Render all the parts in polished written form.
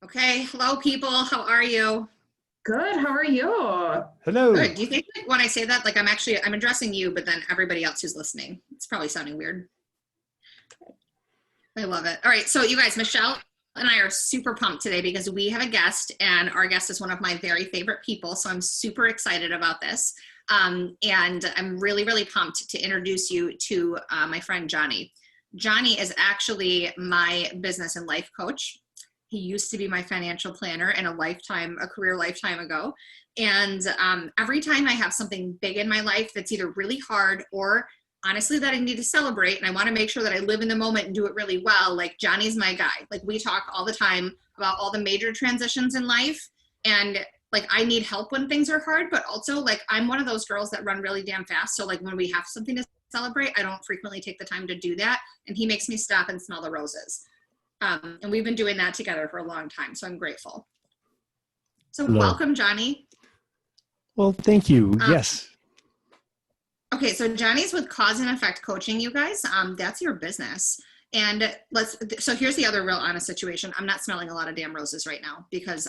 Okay, hello people, how are you? Good. How are you? Good. Hello. Do you think like, when I say that, like I'm addressing you, but then everybody else who's listening? It's probably sounding weird. I love it. All right, so you guys, Michelle and I are super pumped today because we have a guest, and our guest is one of my very favorite people. So I'm super excited about this, and I'm really, really pumped to introduce you to my friend Jonny. Jonny is actually my business and life coach. He used to be my financial planner in a career lifetime ago. And every time I have something big in my life that's either really hard or honestly that I need to celebrate, and I want to make sure that I live in the moment and do it really well, like Jonny's my guy. Like we talk all the time about all the major transitions in life, and like I need help when things are hard, but also like I'm one of those girls that run really damn fast. So like when we have something to celebrate, I don't frequently take the time to do that, and he makes me stop and smell the roses. And we've been doing that together for a long time, so I'm grateful. So Hello. welcome, Jonny. Well, thank you. Yes. Okay, so Jonny's with Cause and Effect Coaching, you guys. That's your business. And so here's the other real honest situation. I'm not smelling a lot of damn roses right now because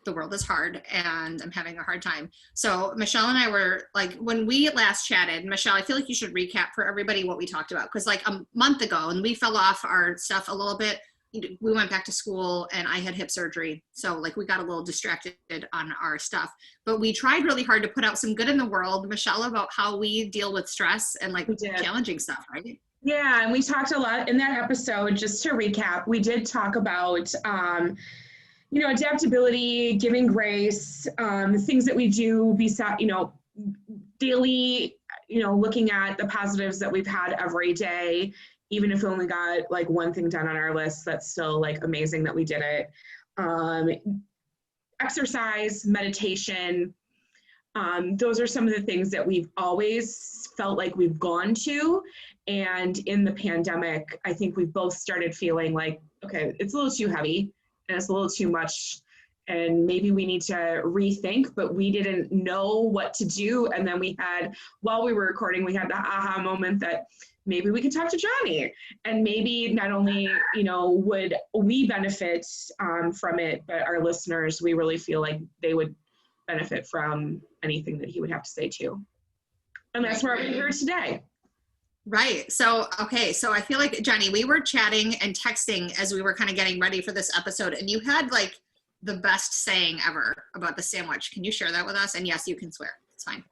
the world is hard and I'm having a hard time. So Michelle and I were like, when we last chatted, Michelle, I feel like you should recap for everybody what we talked about. Because like a month ago, and we fell off our stuff a little bit, we went back to school and I had hip surgery. So like we got a little distracted on our stuff, but we tried really hard to put out some good in the world, Michelle, about how we deal with stress and like challenging stuff, right? Yeah, and we talked a lot in that episode. Just to recap, we did talk about, adaptability, giving grace, things that we do beside, daily, looking at the positives that we've had every day. Even if we only got like one thing done on our list, that's still like amazing that we did it. Exercise, meditation, those are some of the things that we've always felt like we've gone to. And in the pandemic, I think we've both started feeling like, okay, it's a little too heavy and it's a little too much. And maybe we need to rethink, but we didn't know what to do. And then while we were recording, we had the aha moment that maybe we could talk to Jonny, and maybe not only, would we benefit from it, but our listeners, we really feel like they would benefit from anything that he would have to say too. And that's why we're here today. Right. So, okay. So I feel like, Jonny, we were chatting and texting as we were kind of getting ready for this episode, and you had like the best saying ever about the sandwich. Can you share that with us? And yes, you can swear. It's fine.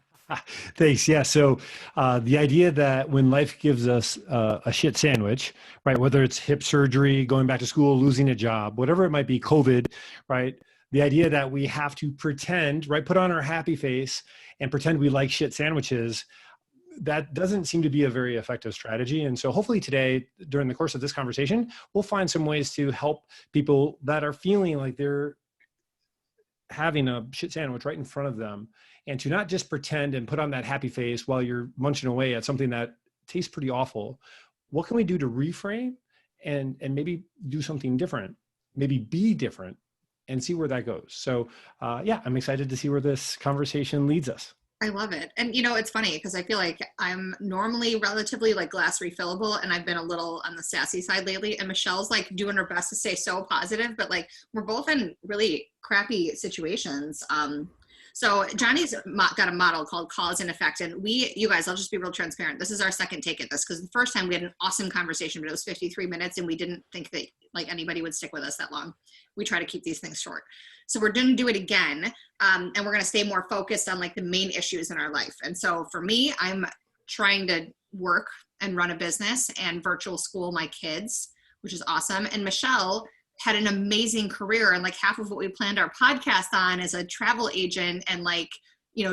Thanks. Yeah. So the idea that when life gives us a shit sandwich, right, whether it's hip surgery, going back to school, losing a job, whatever it might be, COVID, right, the idea that we have to pretend, right, put on our happy face and pretend we like shit sandwiches, that doesn't seem to be a very effective strategy. And so hopefully today, during the course of this conversation, we'll find some ways to help people that are feeling like they're having a shit sandwich right in front of them, and to not just pretend and put on that happy face while you're munching away at something that tastes pretty awful. What can we do to reframe and maybe do something different, maybe be different, and see where that goes? So yeah, I'm excited to see where this conversation leads us. I love it. And it's funny because I feel like I'm normally relatively like glass refillable, and I've been a little on the sassy side lately, and Michelle's like doing her best to stay so positive, but like we're both in really crappy situations. So Jonny's got a model called Cause and Effect, and you guys, I'll just be real transparent. This is our second take at this because the first time we had an awesome conversation, but it was 53 minutes and we didn't think that like anybody would stick with us that long. We try to keep these things short. So we're going to do it again, and we're going to stay more focused on like the main issues in our life. And so for me, I'm trying to work and run a business and virtual school my kids, which is awesome. And Michelle had an amazing career, and like half of what we planned our podcast on is a travel agent and like,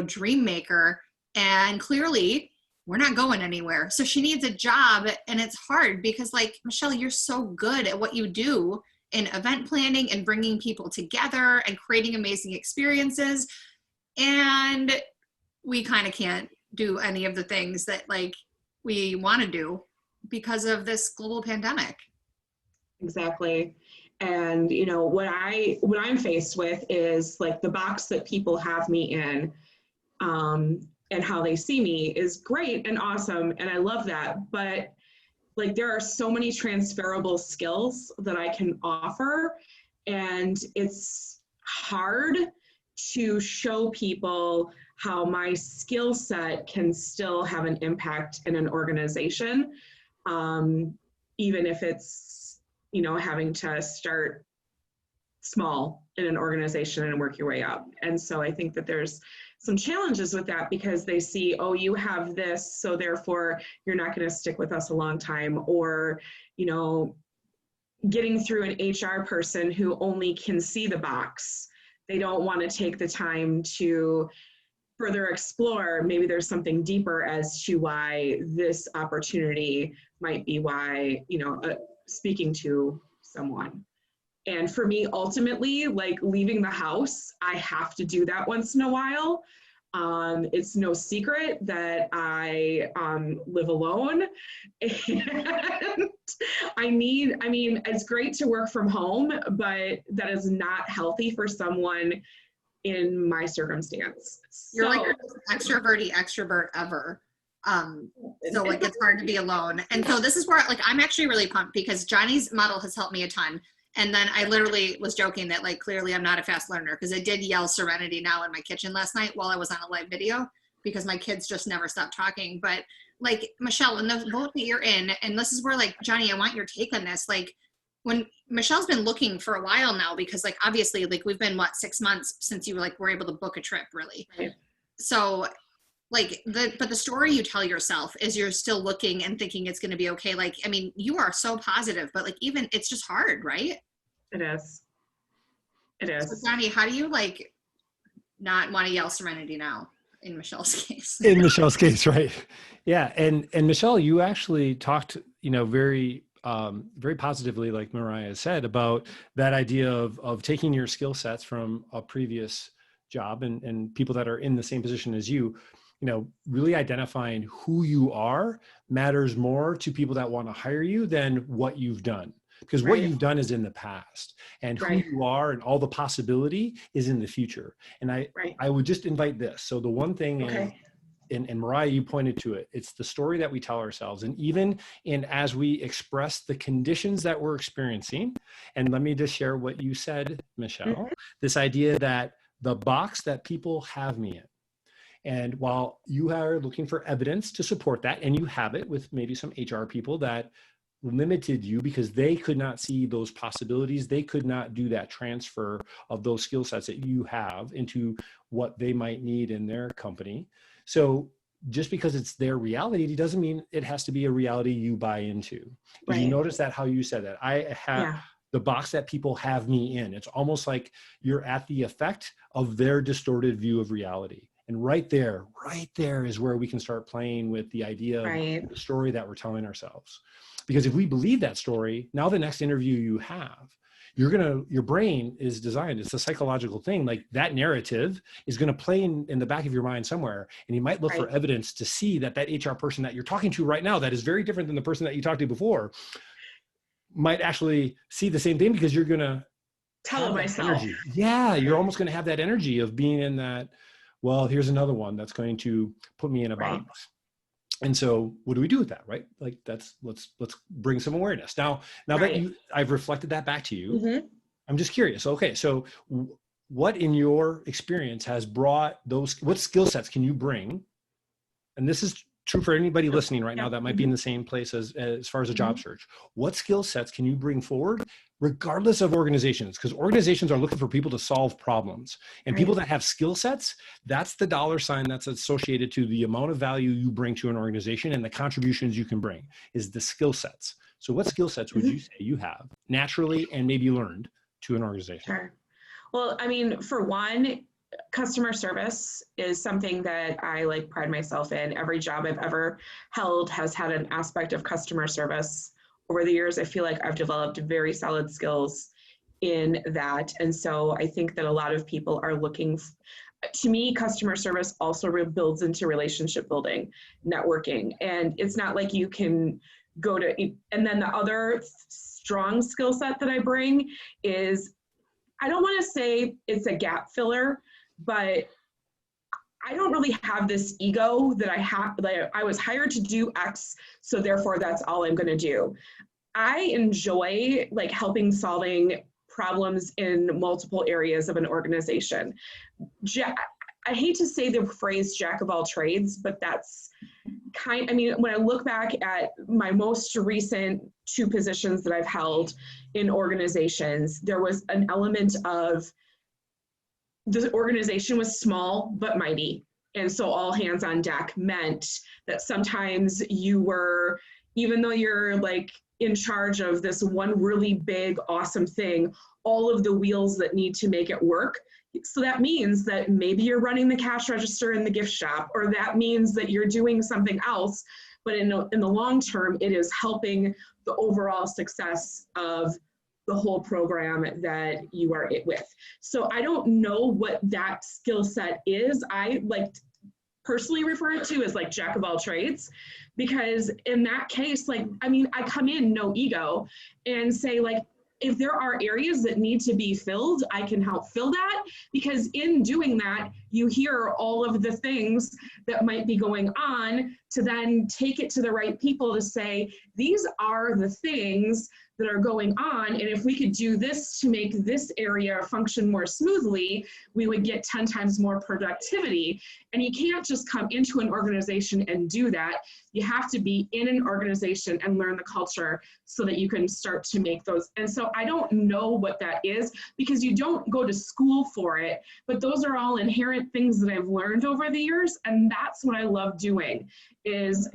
dream maker. And clearly we're not going anywhere. So she needs a job, and it's hard because like, Michelle, you're so good at what you do in event planning and bringing people together and creating amazing experiences. And we kind of can't do any of the things that like we want to do because of this global pandemic. Exactly. And what I'm faced with is like the box that people have me in, and how they see me is great and awesome, and I love that. But like there are so many transferable skills that I can offer, And it's hard to show people how my skill set can still have an impact in an organization, even if it's, having to start small in an organization and work your way up. And so I think that there's some challenges with that, because they see, oh, you have this, so therefore you're not going to stick with us a long time. Or, getting through an HR person who only can see the box. They don't want to take the time to further explore. Maybe there's something deeper as to why this opportunity might be why, speaking to someone. And for me, ultimately, like leaving the house, I have to do that once in a while. It's no secret that I live alone, and it's great to work from home, but that is not healthy for someone in my circumstance. You're like the extrovert ever. So like it's hard to be alone. And so this is where like I'm actually really pumped, because Jonny's model has helped me a ton. And then I literally was joking that like clearly I'm not a fast learner, because I did yell serenity now in my kitchen last night while I was on a live video, because my kids just never stop talking. But like Michelle, in the boat that you're in, and this is where like Jonny, I want your take on this. Like when Michelle's been looking for a while now, because like obviously like we've been 6 months since you were able to book a trip, really. Right. So like but the story you tell yourself is you're still looking and thinking it's going to be okay. Like, I mean, you are so positive, but like even it's just hard, right? It is. So Jonny, how do you like not want to yell serenity now in Michelle's case? In Michelle's case, right? Yeah. And Michelle, you actually talked, very, very positively, like Mariah said, about that idea of taking your skill sets from a previous job and people that are in the same position as you, really identifying who you are matters more to people that want to hire you than what you've done. Because what you've done is in the past, and who you are and all the possibility is in the future. And I would just invite this. So the one thing, and Mariah, you pointed to it, it's the story that we tell ourselves. And even as we express the conditions that we're experiencing, and let me just share what you said, Michelle, this idea that the box that people have me in. And while you are looking for evidence to support that, and you have it with maybe some HR people that limited you because they could not see those possibilities, they could not do that transfer of those skill sets that you have into what they might need in their company. So just because it's their reality doesn't mean it has to be a reality you buy into. Did you notice that, how you said that? I have the box that people have me in. It's almost like you're at the effect of their distorted view of reality. And right there is where we can start playing with the idea of the story that we're telling ourselves. Because if we believe that story, now the next interview you have, your brain is designed, it's a psychological thing, like that narrative is going to play in the back of your mind somewhere. And you might look for evidence to see that HR person that you're talking to right now, that is very different than the person that you talked to before, might actually see the same thing, because you're going to tell myself. Energy. Yeah, you're almost going to have that energy of being in that, well, here's another one that's going to put me in a box. And so what do we do with that, right? Like let's bring some awareness. Now that I've reflected that back to you, I'm just curious. Okay, so what in your experience has brought what skill sets can you bring? And this is true for anybody listening right now that might be in the same place as far as a job search. What skill sets can you bring forward regardless of organizations? Because organizations are looking for people to solve problems, and people that have skill sets, that's the dollar sign that's associated to the amount of value you bring to an organization and the contributions you can bring is the skill sets. So what skill sets would you say you have naturally and maybe learned to an organization? Sure. Well, I mean, for one, customer service is something that I pride myself in. Every job I've ever held has had an aspect of customer service. Over the years, I feel like I've developed very solid skills in that. And so I think that a lot of people are looking, to me, customer service also builds into relationship building, networking. And it's not like you can go to, and then the other strong skill set that I bring is, I don't want to say it's a gap filler, but I don't really have this ego that I was hired to do X, so therefore that's all I'm going to do. I enjoy helping solving problems in multiple areas of an organization. I hate to say the phrase jack of all trades, but that's I mean, when I look back at my most recent 2 positions that I've held in organizations, there was an element of the organization was small but mighty. And so all hands on deck meant that sometimes you were, even though you're like in charge of this one really big, awesome thing, all of the wheels that need to make it work. So that means that maybe you're running the cash register in the gift shop, or that means that you're doing something else. But in the long term, it is helping the overall success of the whole program that you are with. So I don't know what that skill set is. I like personally refer it to as like jack of all trades, because in that case, like, I mean, I come in no ego and say like, if there are areas that need to be filled, I can help fill that, because in doing that, you hear all of the things that might be going on to then take it to the right people to say, these are the things that are going on. And if we could do this to make this area function more smoothly, we would get 10 times more productivity. And you can't just come into an organization and do that. You have to be in an organization and learn the culture so that you can start to make those. And so I don't know what that is, because you don't go to school for it, but those are all inherent things that I've learned over the years. And that's what I love doing is,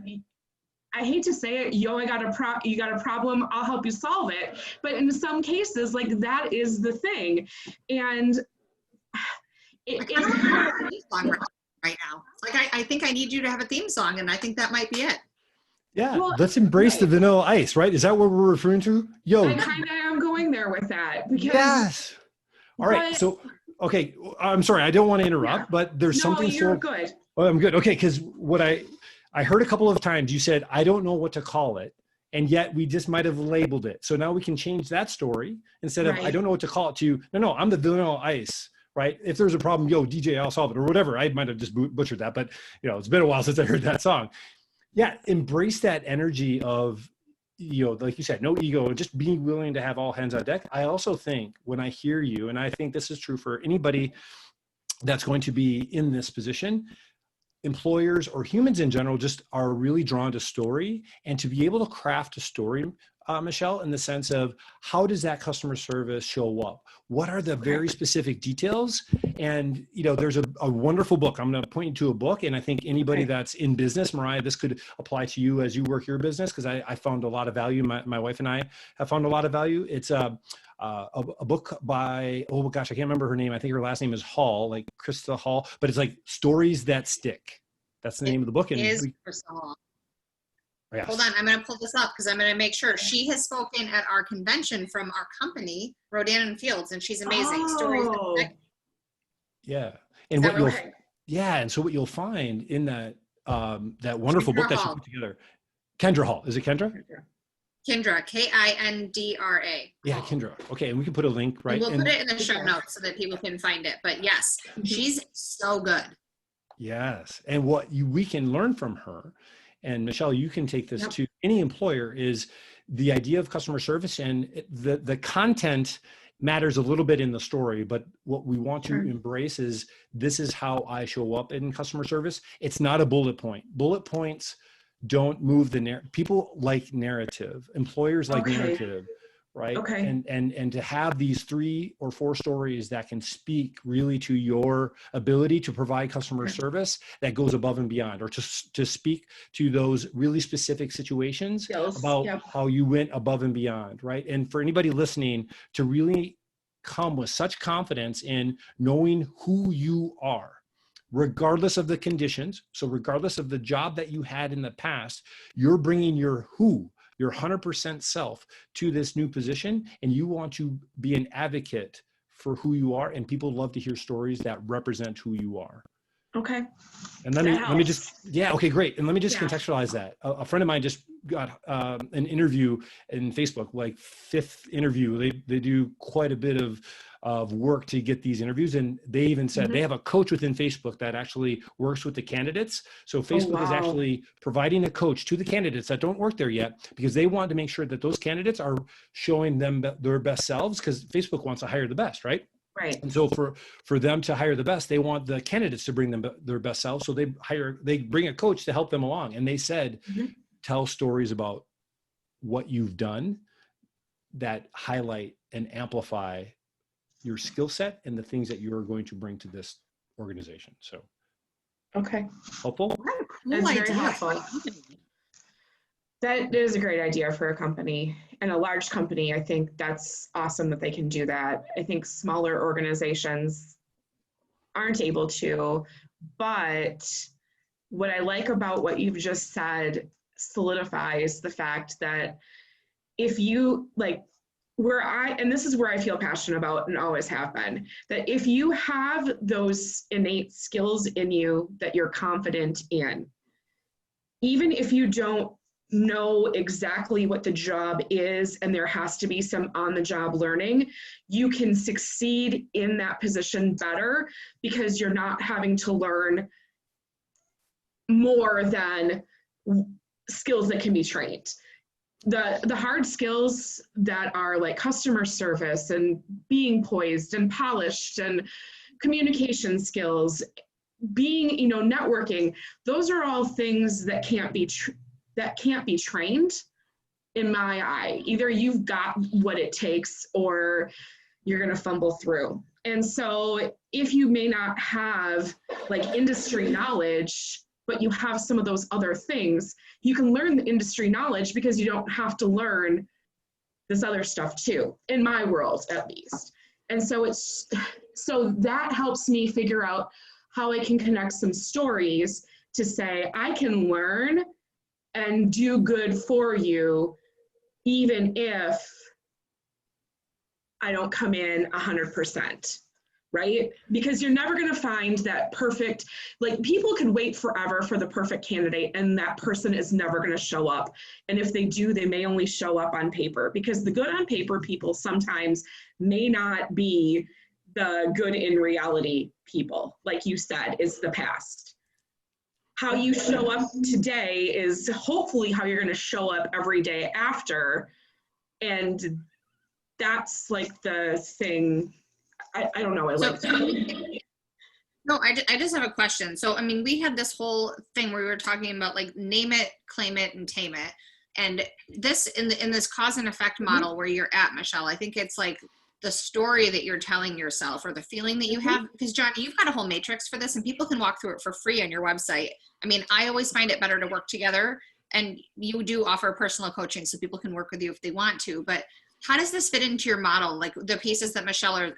I hate to say it, you got a problem, I'll help you solve it. But in some cases, like, that is the thing. And I kind of have a theme song right now. Like, I think I need you to have a theme song, and I think that might be it. Yeah, well, let's embrace the vanilla ice, right? Is that what we're referring to? I kind of am going there with that. Because, yes. All right. So, okay, I'm sorry, I don't want to interrupt, but there's something. No, you're good. Oh, I'm good. Okay, because what I heard a couple of times, you said, I don't know what to call it. And yet we just might have labeled it. So now we can change that story instead of, I don't know what to call it, to, no, I'm the vanilla ice, right? If there's a problem, yo, DJ, I'll solve it, or whatever. I might have just butchered that, but it's been a while since I heard that song. Yeah, embrace that energy of, like you said, no ego, and just being willing to have all hands on deck. I also think when I hear you, and I think this is true for anybody that's going to be in this position, employers or humans in general just are really drawn to story, and to be able to craft a story, Michelle, in the sense of how does that customer service show up? What are the very specific details? And, there's a wonderful book. I'm going to point you to a book. And I think anybody that's in business, Mariah, this could apply to you as you work your business, because I found a lot of value. My wife and I have found a lot of value. It's a book by, oh gosh, I can't remember her name. I think her last name is Hall, like Krista Hall, but it's like Stories That Stick. That's the name of the book. And Krista Hall. Yes. Hold on, I'm going to pull this up because I'm going to make sure. She has spoken at our convention from our company, Rodan and Fields, and she's amazing. Stories that Stick. Yeah. And and so what you'll find in that that wonderful book that she put together, Kendra Hall. Is it Kendra? Kindra, Kindra. Yeah, Kendra. Okay, and we can put a link, right? And we'll put it in the show notes so that people can find it. But yes, she's so good. Yes, and what we can learn from her, and Michelle, you can take this to any employer, is the idea of customer service, and the content matters a little bit in the story, but what we want to embrace is, this is how I show up in customer service. It's not a bullet point. Bullet points don't move the narrative. People like narrative. Employers like narrative, right? And to have these 3 or 4 stories that can speak really to your ability to provide customer service that goes above and beyond, or to speak to those really specific situations about how you went above and beyond, right? And for anybody listening, to really come with such confidence in knowing who you are, regardless of the conditions. So regardless of the job that you had in the past, you're bringing your 100% self to this new position, and you want to be an advocate for who you are, and people love to hear stories that represent who you are. Okay. And let me just, okay, great. And let me just contextualize that. A friend of mine just got an interview in Facebook, like 5th interview. They do quite a bit of of work to get these interviews. And they even said they have a coach within Facebook that actually works with the candidates. So Facebook is actually providing a coach to the candidates that don't work there yet, because they want to make sure that those candidates are showing them their best selves, because Facebook wants to hire the best, right? Right. And so for them to hire the best, they want the candidates to bring them their best selves. So they bring a coach to help them along. And they said, tell stories about what you've done that highlight and amplify your skill set and the things that you're going to bring to this organization. So, okay. Helpful? That's very helpful. That is a great idea for a company, and a large company. I think that's awesome that they can do that. I think smaller organizations aren't able to, but what I like about what you've just said solidifies the fact that if you like, and this is where I feel passionate about and always have been, that if you have those innate skills in you that you're confident in, even if you don't know exactly what the job is and there has to be some on-the-job learning, you can succeed in that position better because you're not having to learn more than skills that can be trained. The hard skills that are like customer service and being poised and polished and communication skills, being, networking, those are all things that can't be trained in my eye. Either you've got what it takes or you're going to fumble through. And so if you may not have like industry knowledge, but you have some of those other things, you can learn the industry knowledge because you don't have to learn this other stuff too, in my world at least. And so so that helps me figure out how I can connect some stories to say, I can learn and do good for you, even if I don't come in 100%. Right? Because you're never going to find that perfect, like people can wait forever for the perfect candidate and that person is never going to show up. And if they do, they may only show up on paper, because the good on paper people sometimes may not be the good in reality people. Like you said, is the past. How you show up today is hopefully how you're going to show up every day after. And that's like the thing. I don't know. No, I just have a question. So, I mean, we had this whole thing where we were talking about like name it, claim it, and tame it. And this in this cause and effect model where you're at, Michelle, I think it's like the story that you're telling yourself or the feeling that you have, because Jonny, you've got a whole matrix for this and people can walk through it for free on your website. I mean, I always find it better to work together, and you do offer personal coaching so people can work with you if they want to, but how does this fit into your model? Like the pieces that Michelle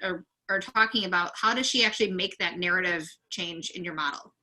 are talking about, how does she actually make that narrative change in your model?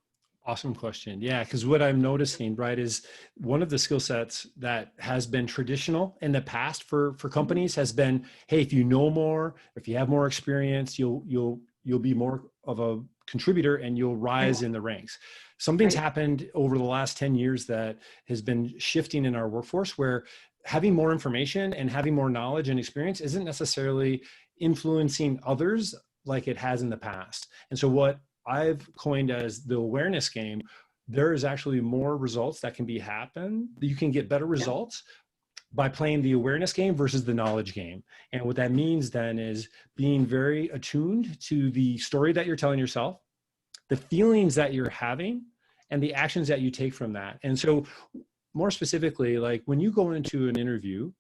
Awesome question. Yeah, because what I'm noticing, right, is one of the skill sets that has been traditional in the past for companies has been, hey, if you know more, if you have more experience, you'll be more of a contributor and you'll rise in the ranks. Something's happened over the last 10 years that has been shifting in our workforce, where having more information and having more knowledge and experience isn't necessarily influencing others like it has in the past. And so what I've coined as the awareness game, there is actually more results that can happen. You can get better results by playing the awareness game versus the knowledge game. And what that means then is being very attuned to the story that you're telling yourself, the feelings that you're having, and the actions that you take from that. And so more specifically, like when you go into an interview,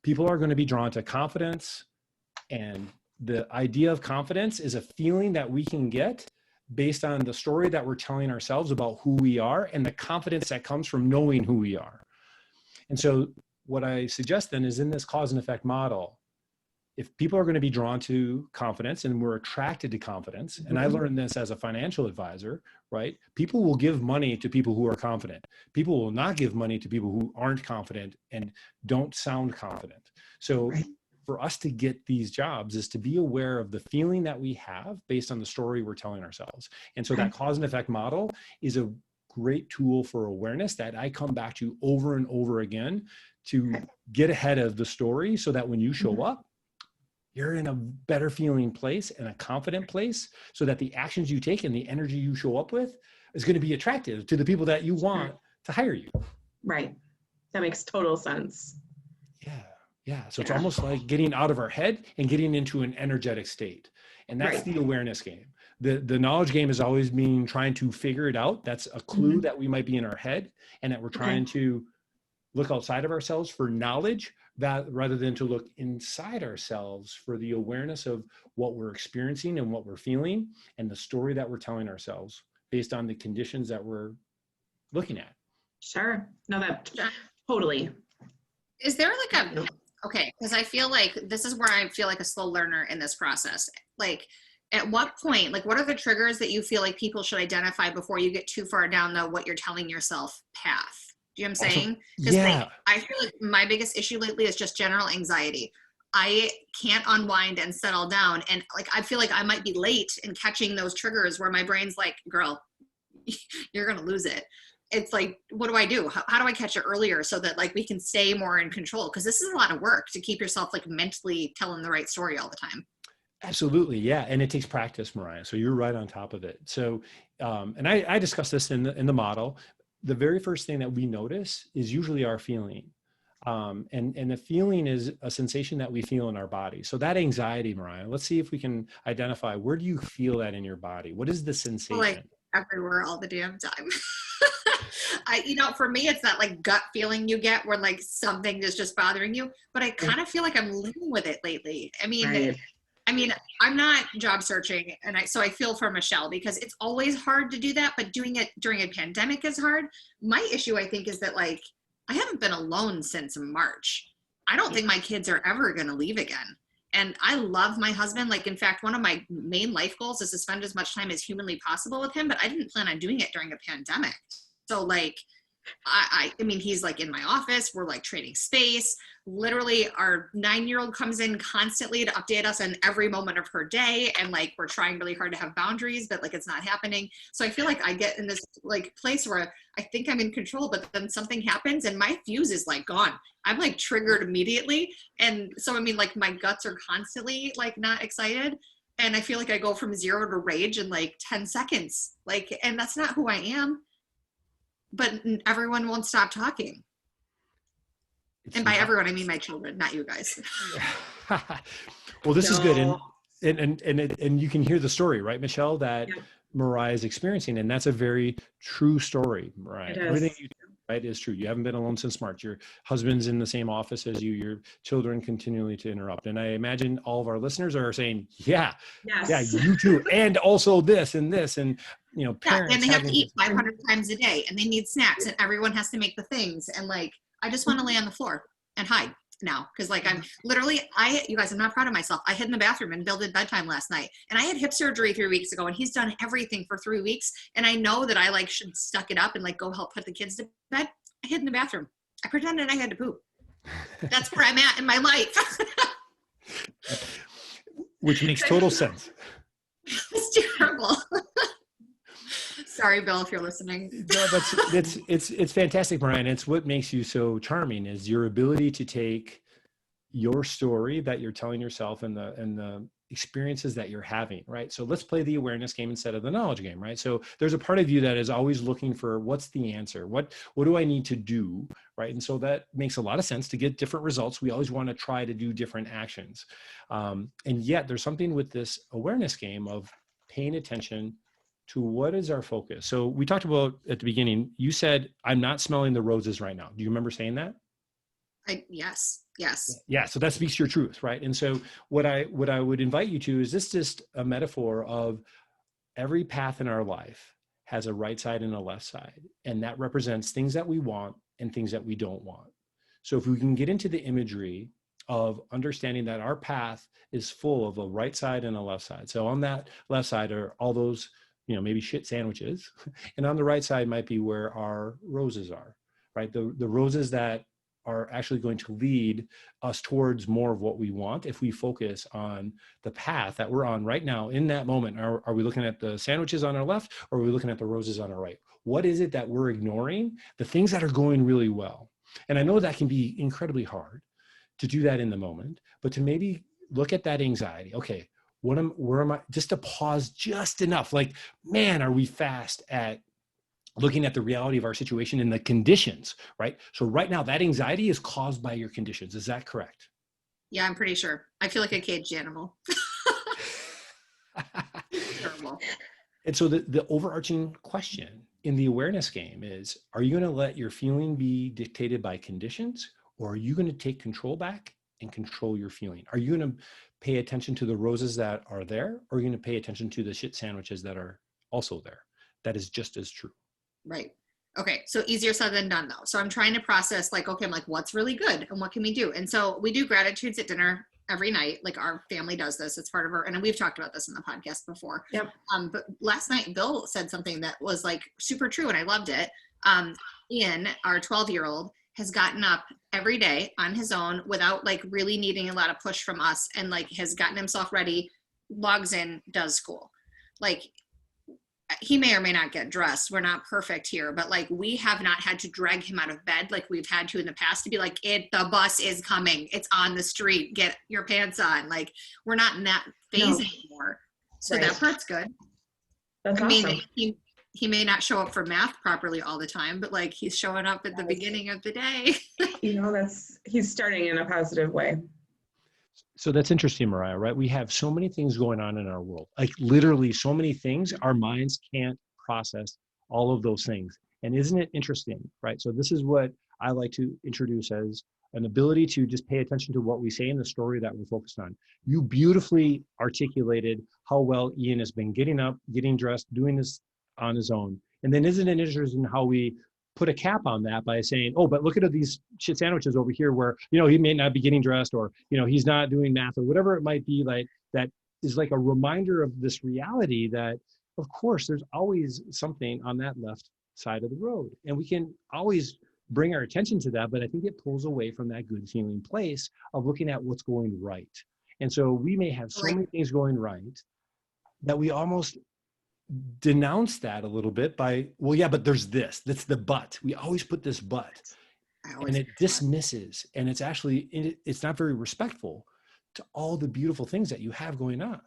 people are going to be drawn to confidence. And the idea of confidence is a feeling that we can get based on the story that we're telling ourselves about who we are and the confidence that comes from knowing who we are. And so what I suggest then is in this cause and effect model, if people are going to be drawn to confidence and we're attracted to confidence, and I learned this as a financial advisor, right? People will give money to people who are confident. People will not give money to people who aren't confident and don't sound confident. So for us to get these jobs is to be aware of the feeling that we have based on the story we're telling ourselves. And so that cause and effect model is a great tool for awareness that I come back to over and over again to get ahead of the story so that when you show up, you're in a better feeling place and a confident place, so that the actions you take and the energy you show up with is going to be attractive to the people that you want to hire you. Right. That makes total sense. Yeah. Yeah. So it's Yeah. almost like getting out of our head and getting into an energetic state. And that's Right. the awareness game. The knowledge game is always being trying to figure it out. That's a clue that we might be in our head, and that we're trying to look outside of ourselves for knowledge, that rather than to look inside ourselves for the awareness of what we're experiencing and what we're feeling and the story that we're telling ourselves based on the conditions that we're looking at. Sure. No, that totally. Is there like a, okay, because I feel like this is where I feel like a slow learner in this process. Like, at what point, like, what are the triggers that you feel like people should identify before you get too far down the what you're telling yourself path? Do you know what I'm saying? Because like, I feel like my biggest issue lately is just general anxiety. I can't unwind and settle down. And like, I feel like I might be late in catching those triggers where my brain's like, girl, you're going to lose it. It's like, what do I do? How do I catch it earlier so that like we can stay more in control? Because this is a lot of work to keep yourself like mentally telling the right story all the time. Absolutely. Yeah. And it takes practice, Mariah. So you're right on top of it. So, and I discussed this in the model. The very first thing that we notice is usually our feeling. And the feeling is a sensation that we feel in our body. So that anxiety, Mariah, let's see if we can identify, where do you feel that in your body? What is the sensation? Like everywhere all the damn time. For me, it's that like gut feeling you get where like something is just bothering you, but I kind of feel like I'm living with it lately. I mean, I'm not job searching, and so I feel for Michelle because it's always hard to do that, but doing it during a pandemic is hard. My issue, I think, is that like, I haven't been alone since March. I don't think my kids are ever going to leave again. And I love my husband. Like, in fact, one of my main life goals is to spend as much time as humanly possible with him, but I didn't plan on doing it during a pandemic. So like, I mean, he's like in my office, we're like trading space. Literally our 9-year-old comes in constantly to update us on every moment of her day. And like, we're trying really hard to have boundaries, but like, it's not happening. So I feel like I get in this like place where I think I'm in control, but then something happens and my fuse is like gone. I'm like triggered immediately. And so, I mean, like my guts are constantly like not excited. And I feel like I go from 0 to rage in like 10 seconds. Like, and that's not who I am. But everyone won't stop talking. And by everyone, I mean my children, not you guys. Well, this is good. And you can hear the story, right, Michelle, that Mariah is experiencing. And that's a very true story, Mariah. Everything you do, right, is true. You haven't been alone since March. Your husband's in the same office as you. Your children continually to interrupt. And I imagine all of our listeners are saying, yeah, you too. And also this and this. And parents and they have to eat 500 times a day, and they need snacks, and everyone has to make the things. And like, I just want to lay on the floor and hide now, because like I'm literally, you guys, I'm not proud of myself. I hid in the bathroom and Bill did bedtime last night, and I had hip surgery 3 weeks ago, and he's done everything for 3 weeks. And I know that I like should suck it up and like go help put the kids to bed. I hid in the bathroom. I pretended I had to poop. That's where I'm at in my life. Which makes total sense. It's terrible. Sorry, Bill, if you're listening. No, it's fantastic, Mariah. It's what makes you so charming is your ability to take your story that you're telling yourself and the experiences that you're having, right? So let's play the awareness game instead of the knowledge game, right? So there's a part of you that is always looking for what's the answer? What do I need to do, right? And so that makes a lot of sense to get different results. We always want to try to do different actions. And yet there's something with this awareness game of paying attention to what is our focus. So we talked about at the beginning, you said, I'm not smelling the roses right now. Do you remember saying that? Yes. Yeah. So that speaks to your truth, right? And so what I would invite you to is this just a metaphor of every path in our life has a right side and a left side. And that represents things that we want and things that we don't want. So if we can get into the imagery of understanding that our path is full of a right side and a left side. So on that left side are all those, maybe shit sandwiches. And on the right side might be where our roses are, right? The roses that are actually going to lead us towards more of what we want if we focus on the path that we're on right now in that moment. Are we looking at the sandwiches on our left, or are we looking at the roses on our right? What is it that we're ignoring? The things that are going really well. And I know that can be incredibly hard to do that in the moment, but to maybe look at that anxiety. Okay, where am I? Just to pause just enough. Like, man, are we fast at looking at the reality of our situation and the conditions, right? So right now, that anxiety is caused by your conditions. Is that correct? Yeah, I'm pretty sure. I feel like a caged animal. Terrible. And so the overarching question in the awareness game is, are you going to let your feeling be dictated by conditions, or are you going to take control back and control your feeling? Are you going to pay attention to the roses that are there, or are you going to pay attention to the shit sandwiches that are also there? That is just as true. Right. Okay. So easier said than done though. So I'm trying to process like, okay, I'm like, what's really good and what can we do? And so we do gratitudes at dinner every night. Like our family does this. It's part of our, and we've talked about this in the podcast before. Yep. But last night Bill said something that was like super true and I loved it. Ian, our 12-year-old, has gotten up every day on his own without like really needing a lot of push from us, and like has gotten himself ready, logs in, does school. Like he may or may not get dressed. We're not perfect here, but like we have not had to drag him out of bed like we've had to in the past to be like, the bus is coming. It's on the street. Get your pants on. Like we're not in that phase anymore. So that part's good. That's I awesome. mean, he may not show up for math properly all the time, but like he's showing up at the beginning of the day. He's starting in a positive way. So that's interesting, Mariah, right? We have so many things going on in our world, like literally so many things. Our minds can't process all of those things. And isn't it interesting, right? So this is what I like to introduce as an ability to just pay attention to what we say in the story that we're focused on. You beautifully articulated how well Ian has been getting up, getting dressed, doing this on his own. And then isn't it interesting how we put a cap on that by saying, oh, but look at these shit sandwiches over here where, he may not be getting dressed, or, he's not doing math, or whatever it might be. Like that is like a reminder of this reality that, of course, there's always something on that left side of the road. And we can always bring our attention to that, but I think it pulls away from that good feeling place of looking at what's going right. And so we may have so many things going right that we almost denounce that a little bit by, well, yeah, but there's this, that's the but. We always put this but, and it dismisses, and it's actually, it's not very respectful to all the beautiful things that you have going on.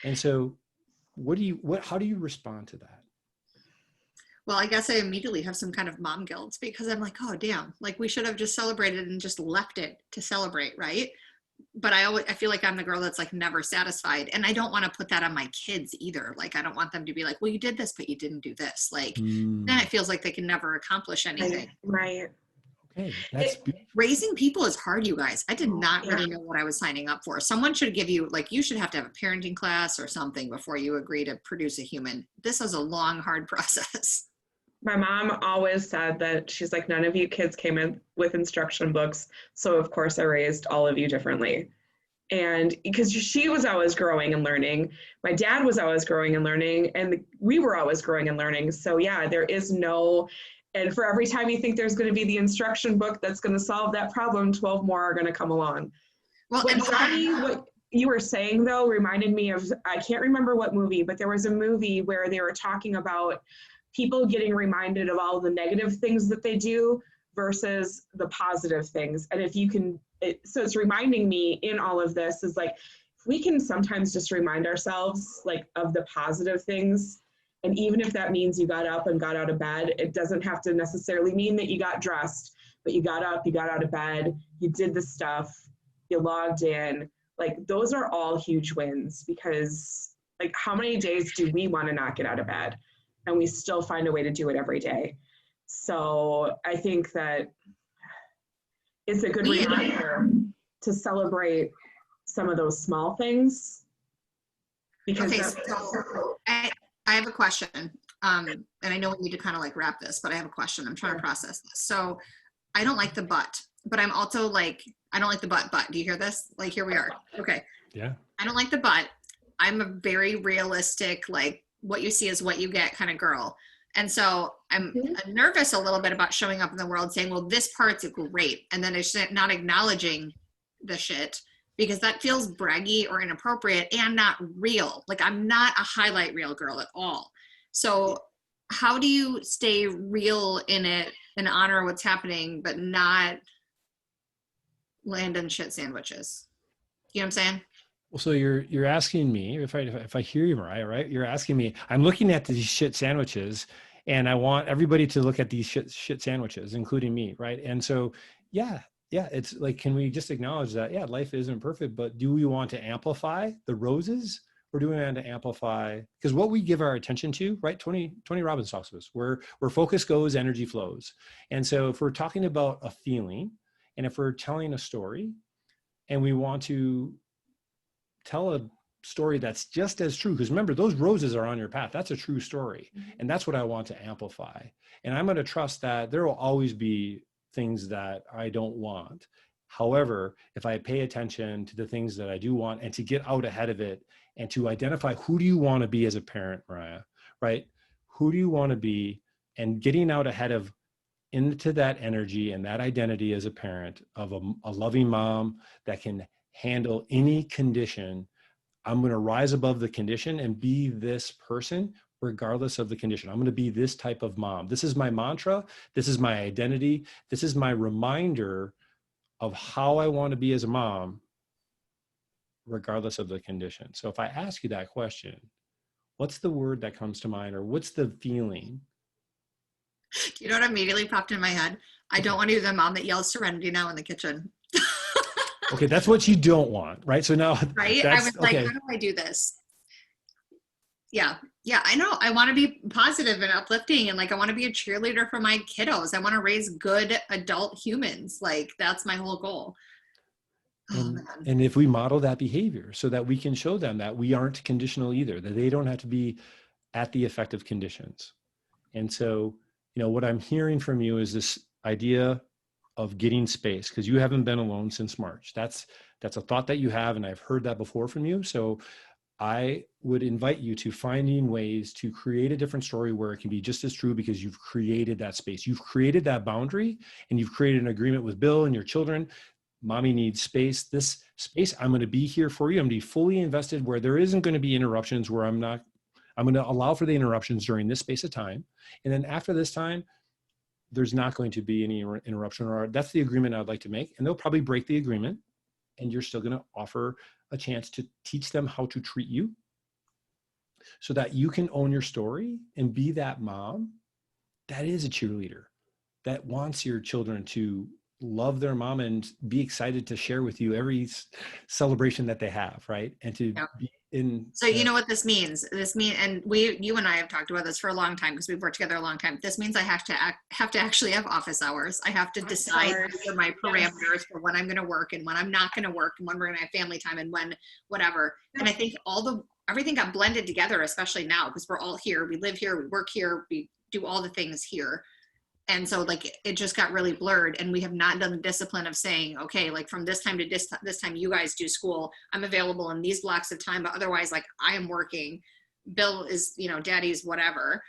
And so how do you respond to that? Well, I guess I immediately have some kind of mom guilt because I'm like, oh, damn, like we should have just celebrated and just left it to celebrate, right? But I feel like I'm the girl that's like never satisfied. And I don't want to put that on my kids either. Like, I don't want them to be like, well, you did this, but you didn't do this. Like, then it feels like they can never accomplish anything. Right. Okay. That's raising people is hard, you guys. I did not really know what I was signing up for. Someone should give you, like, you should have to have a parenting class or something before you agree to produce a human. This is a long, hard process. My mom always said that she's like, none of you kids came in with instruction books. So of course I raised all of you differently. And because she was always growing and learning, my dad was always growing and learning, and we were always growing and learning. So yeah, there is no, and for every time you think there's going to be the instruction book that's going to solve that problem, 12 more are going to come along. Well, and Jonny, what you were saying though reminded me of, I can't remember what movie, but there was a movie where they were talking about people getting reminded of all the negative things that they do versus the positive things. And if you can, so it's reminding me in all of this is like, if we can sometimes just remind ourselves like of the positive things. And even if that means you got up and got out of bed, it doesn't have to necessarily mean that you got dressed, but you got up, you got out of bed, you did the stuff, you logged in. Like those are all huge wins, because like how many days do we want to not get out of bed? And we still find a way to do it every day. So I think that it's a good reminder to celebrate some of those small things. Because okay, so I have a question. And I know we need to kind of like wrap this, but I have a question. I'm trying to process this. So I don't like the but I'm also like, I don't like the but. Do you hear this? Like, here we are. Okay. Yeah. I don't like the but. I'm a very realistic, like, what you see is what you get kind of girl. And so I'm nervous a little bit about showing up in the world saying, well, this part's great. And then it's not acknowledging the shit, because that feels braggy or inappropriate and not real. Like I'm not a highlight reel girl at all. So how do you stay real in it and honor what's happening, but not land in shit sandwiches? You know what I'm saying? Well, so you're asking me if I hear you, Mariah, right? You're asking me. I'm looking at these shit sandwiches, and I want everybody to look at these shit sandwiches, including me, right? And so, yeah, yeah, it's like, can we just acknowledge that? Yeah, life isn't perfect, but do we want to amplify the roses, or do we want to amplify? Because what we give our attention to, right? Tony Robbins talks to us, where focus goes, energy flows. And so, if we're talking about a feeling, and if we're telling a story, and we want to tell a story that's just as true, because remember, those roses are on your path. That's a true story. And that's what I want to amplify. And I'm going to trust that there will always be things that I don't want. However, if I pay attention to the things that I do want, and to get out ahead of it, and to identify, who do you want to be as a parent, Mariah, right? Who do you want to be? And getting out ahead of into that energy and that identity as a parent of a loving mom that can handle any condition. I'm going to rise above the condition and be this person regardless of the condition. I'm going to be this type of mom. This is my mantra. This is my identity. This is my reminder of how I want to be as a mom, regardless of the condition. So if I ask you that question, what's the word that comes to mind, or what's the feeling? You know what immediately popped in my head? I don't want to be the mom that yells serenity now in the kitchen. Okay, that's what you don't want, right? So now, right? I that's was like, okay. how do I do this? Yeah, I know. I want to be positive and uplifting, and like I want to be a cheerleader for my kiddos. I want to raise good adult humans. Like that's my whole goal. And if we model that behavior so that we can show them that we aren't conditional either, that they don't have to be at the effective conditions. And so, what I'm hearing from you is this idea of getting space, because you haven't been alone since March. That's a thought that you have, and I've heard that before from you. So I would invite you to finding ways to create a different story where it can be just as true, because you've created that space. You've created that boundary, and you've created an agreement with Bill and your children. Mommy needs space. This space, I'm going to be here for you. I'm going to be fully invested, where there isn't going to be interruptions, where I'm going to allow for the interruptions during this space of time. And then after this time, there's not going to be any interruption, or that's the agreement I'd like to make. And they'll probably break the agreement, and you're still going to offer a chance to teach them how to treat you, so that you can own your story and be that mom that is a cheerleader, that wants your children to love their mom and be excited to share with you every celebration that they have, right? And to be in. So you know what this means? And you and I have talked about this for a long time, because we've worked together a long time. This means I have to actually have office hours. I have to decide my parameters for when I'm going to work and when I'm not going to work, and when we're going to have family time, and when whatever. And I think everything got blended together, especially now, because we're all here. We live here. We work here. We do all the things here. And so like it just got really blurred, and we have not done the discipline of saying, okay, like from this time to this time you guys do school, I'm available in these blocks of time, but otherwise like I am working. Bill is, daddy's whatever.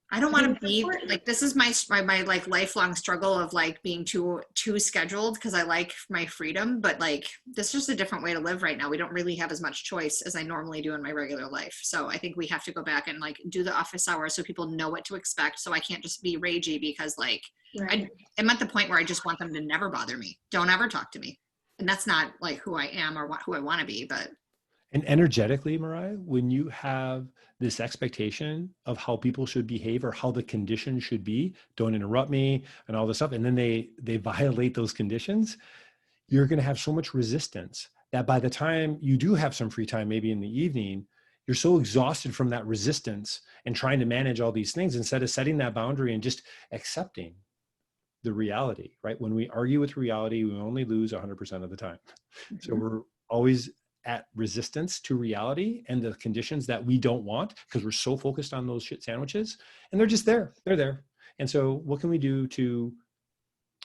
I don't want to be like, this is my like lifelong struggle of like being too scheduled, because I like my freedom, but like this is just a different way to live right now. We don't really have as much choice as I normally do in my regular life. So I think we have to go back and like do the office hours so people know what to expect. So I can't just be ragey, because like I'm at the point where I just want them to never bother me. Don't ever talk to me. And that's not like who I am or who I want to be, but. And energetically, Mariah, when you have this expectation of how people should behave or how the conditions should be, don't interrupt me and all this stuff, and then they violate those conditions, you're going to have so much resistance that by the time you do have some free time, maybe in the evening, you're so exhausted from that resistance and trying to manage all these things, instead of setting that boundary and just accepting the reality, right? When we argue with reality, we only lose 100% of the time. Mm-hmm. So we're always at resistance to reality and the conditions that we don't want, because we're so focused on those shit sandwiches, and they're just there. They're there. And so what can we do to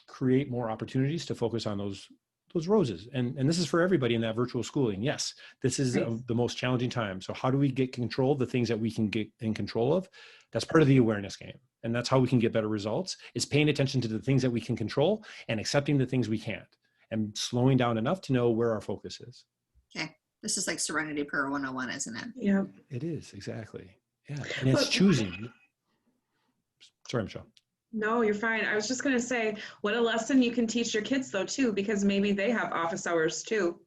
create more opportunities to focus on those roses? And this is for everybody in that virtual schooling. Yes, this is the most challenging time. So how do we get control of the things that we can get in control of? That's part of the awareness game. And that's how we can get better results, is paying attention to the things that we can control and accepting the things we can't, and slowing down enough to know where our focus is. Okay. This is like Serenity Prayer 101, isn't it? Yeah. It is, exactly. Yeah. And it's choosing. Sorry, Michelle. No, you're fine. I was just going to say, what a lesson you can teach your kids though, too, because maybe they have office hours too.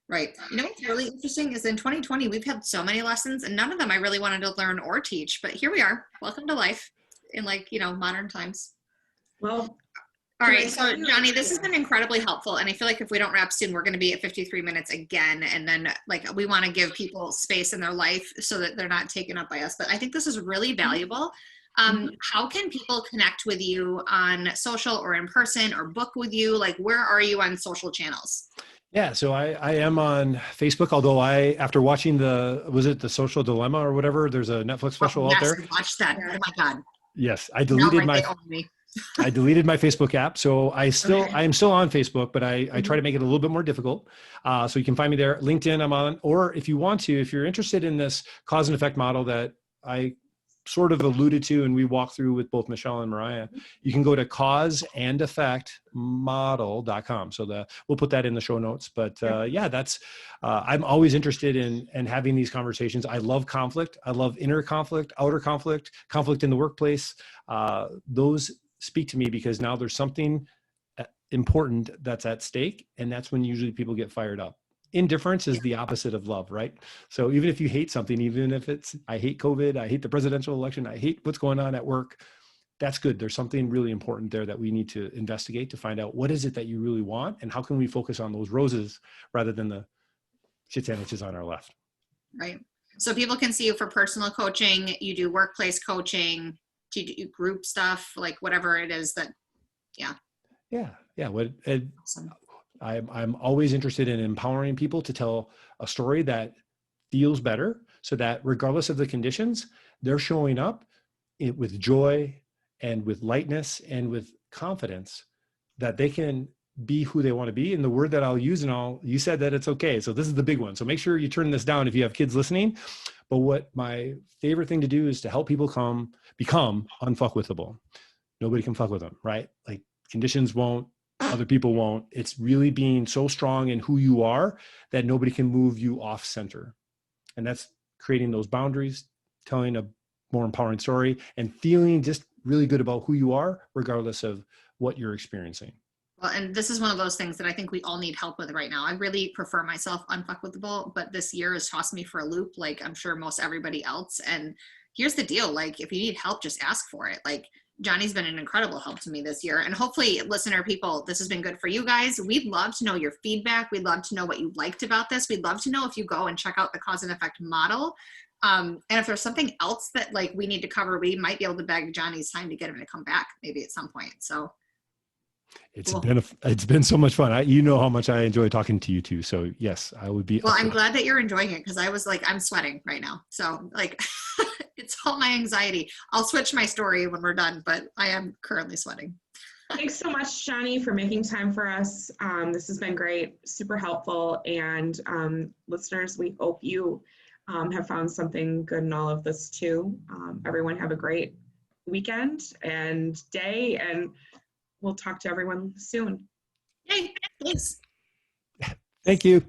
Right. You know what's really interesting is in 2020, we've had so many lessons and none of them I really wanted to learn or teach, but here we are. Welcome to life in modern times. Well, All can I right. So tell you? Johnny, this has Yeah. been incredibly helpful. And I feel like if we don't wrap soon, we're going to be at 53 minutes again. And then we want to give people space in their life so that they're not taken up by us. But I think this is really valuable. How can people connect with you on social or in person or book with you? Like, where are you on social channels? Yeah, so I am on Facebook, although after watching was it The Social Dilemma or whatever, there's a Netflix Oh, special out yes, there. I watched that. Oh my God. Yes, Now they own me. I deleted my Facebook app. So I Okay. am still on Facebook, but I try to make it a little bit more difficult. So you can find me there. LinkedIn, I'm on, or if you want to, if you're interested in this cause and effect model that I sort of alluded to and we walked through with both Michelle and Mariah, you can go to causeandeffectmodel.com. So we'll put that in the show notes. But I'm always interested in having these conversations. I love conflict. I love inner conflict, outer conflict, conflict in the workplace. Those speak to me because now there's something important that's at stake. And that's when usually people get fired up. Indifference is the opposite of love, right? So even if you hate something, even if I hate COVID, I hate the presidential election, I hate what's going on at work, that's good. There's something really important there that we need to investigate to find out what is it that you really want and how can we focus on those roses rather than the shit sandwiches on our left. Right. So people can see you for personal coaching. You do workplace coaching. Do you do group stuff, like whatever it is that, yeah. Yeah. Awesome. I'm always interested in empowering people to tell a story that feels better so that regardless of the conditions, they're showing up with joy and with lightness and with confidence that they can be who they want to be. And the word that I'll use you said that it's okay. So this is the big one. So make sure you turn this down if you have kids listening. But what my favorite thing to do is to help people become unfuckwithable. Nobody can fuck with them, right? Like conditions won't, other people won't. It's really being so strong in who you are that nobody can move you off center. And that's creating those boundaries, telling a more empowering story, and feeling just really good about who you are, regardless of what you're experiencing. Well, and this is one of those things that I think we all need help with right now. I really prefer myself unfuckwithable, but this year has tossed me for a loop, like I'm sure most everybody else. And here's the deal, like if you need help, just ask for it. Like Johnny's been an incredible help to me this year. And hopefully, listener people, this has been good for you guys. We'd love to know your feedback. We'd love to know what you liked about this. We'd love to know if you go and check out the cause and effect model. And if there's something else that like we need to cover, we might be able to beg Johnny's time to get him to come back maybe at some point. So It's cool. been so much fun. You know how much I enjoy talking to you too. So yes, I would be. Well, I'm glad that you're enjoying it because I was like, I'm sweating right now. So like, it's all my anxiety. I'll switch my story when we're done, but I am currently sweating. Thanks so much, Jonny, for making time for us. This has been great, super helpful. And listeners, we hope you have found something good in all of this too. Everyone have a great weekend and day, and we'll talk to everyone soon. Yay, thanks. Thank you.